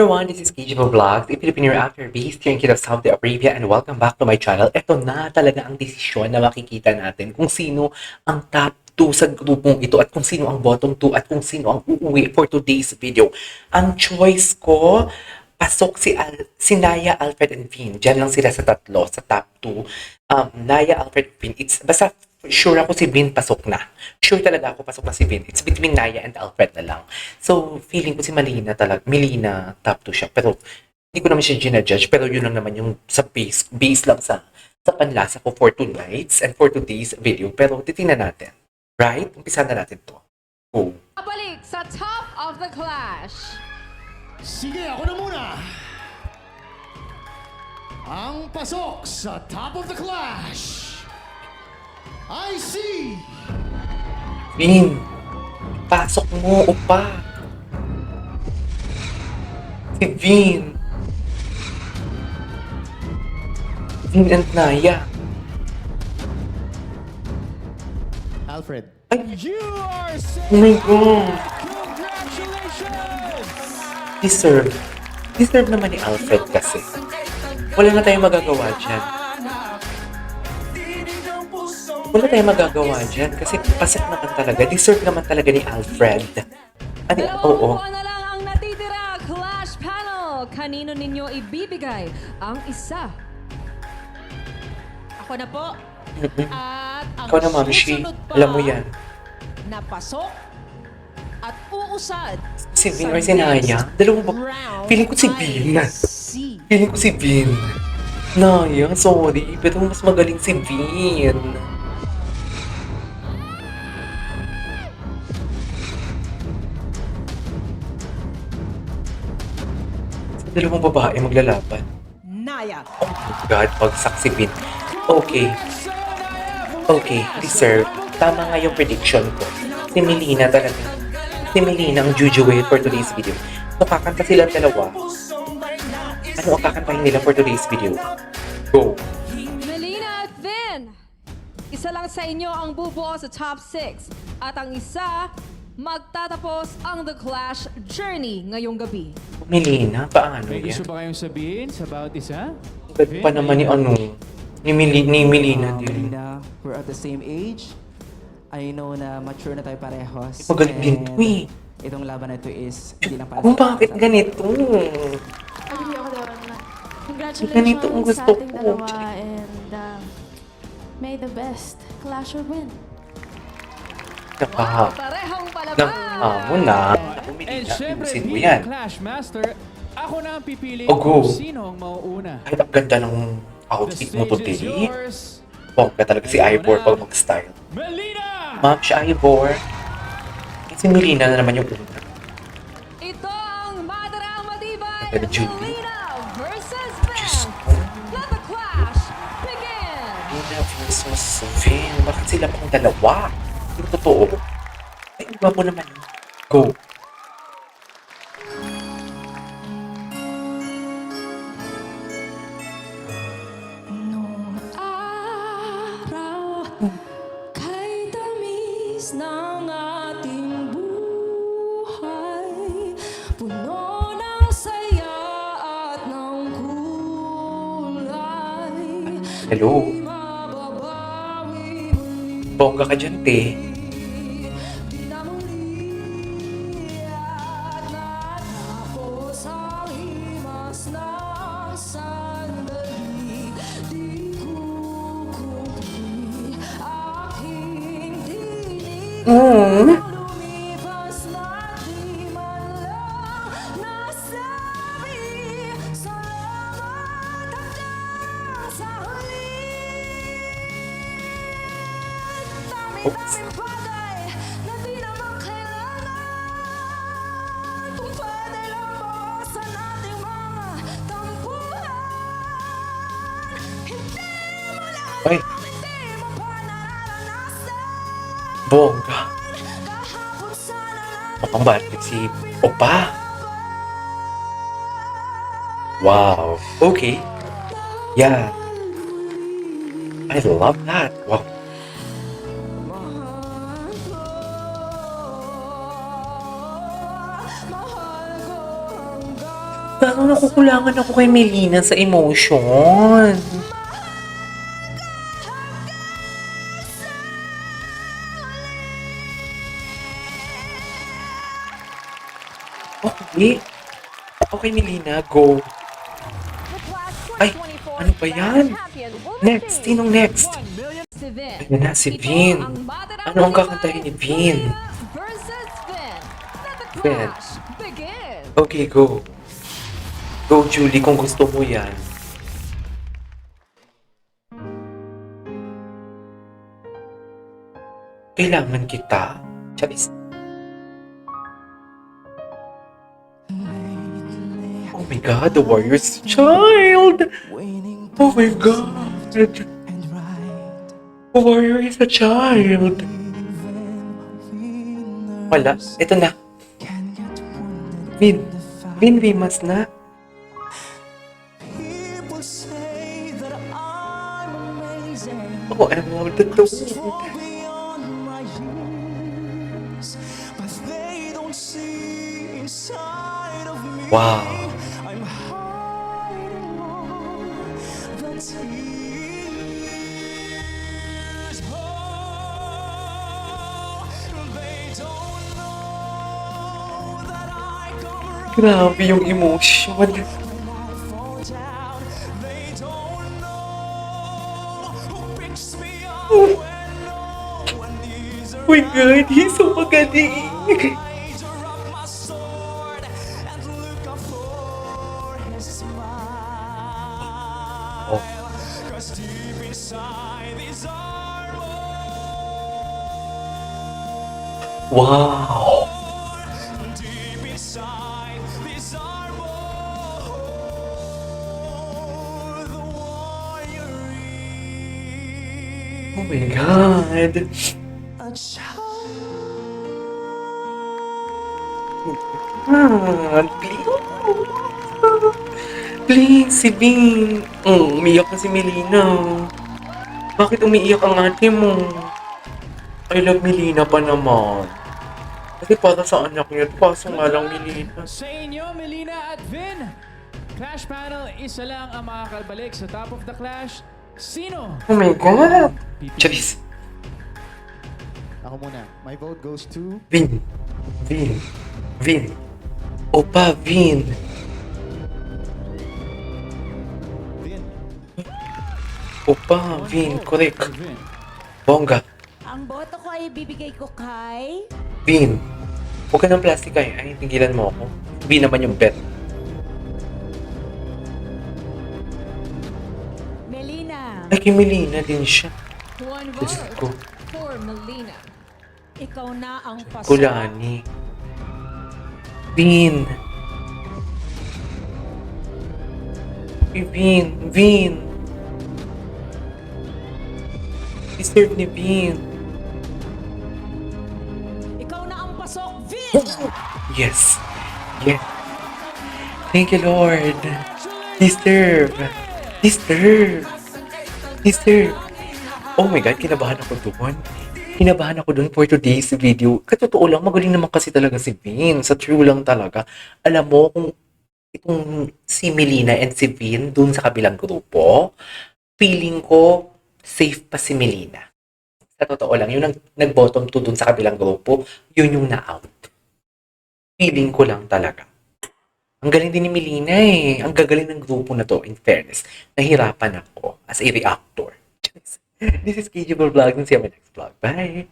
everyone, this is KGO Vlogs, a Filipino actor based here in Kiev, Saudi Arabia, and welcome back to my channel. Ito na talaga ang desisyon na makikita natin kung sino ang top 2 sa grupong ito at kung sino ang bottom 2 at kung sino ang uuwi for today's video. Ang choice ko, pasok si Naya, Alfred, and Vin. Diyan lang sila sa tatlo, sa top 2. Naya, Alfred, Vin. Basta sure ako si Vin pasok na. Sure talaga ako pasok na si Vin. It's between Naya and Alfred na lang. So, feeling ko si Melina top 2 siya. Pero, hindi ko naman siya ginajudge. Pero yun lang naman yung sa base lang sa panlasa ko for tonight's and for today's video. Pero, titingnan natin. Right? Umpisa na natin to. Go. Balik sa Top of the Clash. Sige, ako na muna! Ang pasok sa Top of the Clash, I see! Vin, pasok mo, upa. Si Vin. Vin and Naya. Alfred. Ay, You are oh my God. Congratulations! Deserve naman ni Alfred kasi. Wala na tayong magagawa dyan. Wala tayong magagawa dyan kasi pasok naman talaga. Deserve naman talaga ni Alfred. Ano? Oo. Dalawang na lang ang natitira. Clash panel. Kanino ninyo ibibigay ang isa? Ako na po. At ang Ikaw na, Ma'am Shi. susunod pa Alam mo yan. na pasok at uusad Si Vin sa or si Naya? next Dalawang round Feeling ko si ay Vin. si Feeling ko si Vin. Naya, sorry. Pero mas magaling si Vin. Sa dalawang babae maglalaban. Naya. Oh my God, bagsak si Vin. Okay. Okay, deserve. Tama nga yung prediction ko. Si Melina talaga. Si Melina ang jujuwe for today's video. So, kakanta silang dalawa. Ano ang kakantahin nila for today's video? Go! Melina at Vin. Isa lang sa inyo ang bubuo sa top 6. At ang isa, magtatapos ang The Clash Journey ngayong gabi. Melina, paano May yan? gusto ba kayong sabihin sa bawat isa? Ang ganda pa naman ni ano, ni Melina din. Melina, we're at the same age. I know na mature na tayo parehos. Magaling din to And eh. Itong laban na ito is hindi lang para Kung sa bakit isa. ganito? Agree ako doon. Congratulations Ganito ang gusto sa ating ko. dalawa and may the best clasher win. Nakaha. Parehong palaban. Nakahamon na. Ako, And Melina, syempre, ayusin mo being yan. the Clash Master, ako na ang pipili Oh, go. kung sino ang mauuna. Ay, ang ganda ng The outfit mo stage is today. yours. Bongga talaga si Ivor pag mag-style. Melina! Ma'am, si Ivor. Si Melina na naman yung una. Ito ang madarang matibay. Pero Julie. Melina versus Vin. Let the clash begin. Melina versus Vin. Bakit sila pang dalawa? Yung totoo. Ay, iba mo naman. Go. Nung araw, kay tamis ng ating buhay, puno ng saya at ng kulay. Hello. Mababawi Bongga ka dyan, te. na muli at natapos ang himas ng sandali. Di kukupli aking tinig. Lumipas na di man lang nasabi. Salamat hanggang sa huli. Dami-daming bagay na di naman kailangan. Kung pwede lang bawasan ating mga tampuhan. Hindi mo lang Ay, alam, hindi mo pa nararanasan. bongga. Kahapon sana natin Mukhang bakit si Opa. Wow. Okay. Yeah. I love that. Wow. mahal ko hanggang Parang nakukulangan ako kay Melina sa emotion. Okay. Okay, Melina, go. Ay, ano ba yan? Next, sinong next? Si Vin. Ayun na, si Vin. Ano ang kakantahin ni Vin? Versus Vin. Let the Vin. clash begin. Okay, go. Go, Julie, kung gusto mo yan. Kailangan kita. Charis. Oh my God, the warrior's child! Oh my God! The warrior is a child! Wala, ito na. Vin, we must na. Oh, I love the tone. Wow. Grabe yung emotion. Oh my God, he's so magaling. Oh. Wow. Oh my God. Please, si Bing. Oh, umiyak na si Melina. Bakit umiiyak ang ate mo? I love Melina pa naman. Kasi para sa anak niya, paso nga lang Melina. Sa inyo, Melina at Vin. Clash panel, isa lang ang makakalbalik sa top of the clash. Sino? Oh my God. Charis. Ako muna. My vote goes to... Vin. Opa, Vin. Vin. Opa, Vin. Correct. Vin. Bongga. Ang boto ko ay bibigay ko kay... Vin. Huwag ka ng plastic ay. Ay, tigilan mo ako. Vin naman yung bet. Melina. Ay, kay Melina din siya. One Diyos ko. vote for Melina. Ikaw na ang pasok. Kulani. Vin. Ay, Vin. Deserve ni Vin. Ikaw na ang pasok, Vin! Yes. Thank you, Lord. Deserve. Oh my God, kinabahan ako doon for today's video. Katotoo lang, magaling naman kasi talaga si Vin. Sa true lang talaga. Alam mo, kung itong si Melina and si Vin doon sa kabilang grupo, feeling ko safe pa si Melina. Sa totoo lang, yung nag-bottom 2 doon sa kabilang grupo, yun yung na-out. Feeling ko lang talaga. Ang galing din ni Melina eh. Ang gagaling ng grupo na to, in fairness. Nahirapan ako as a reactor. This is KG Vlog and see you on my next vlog. Bye!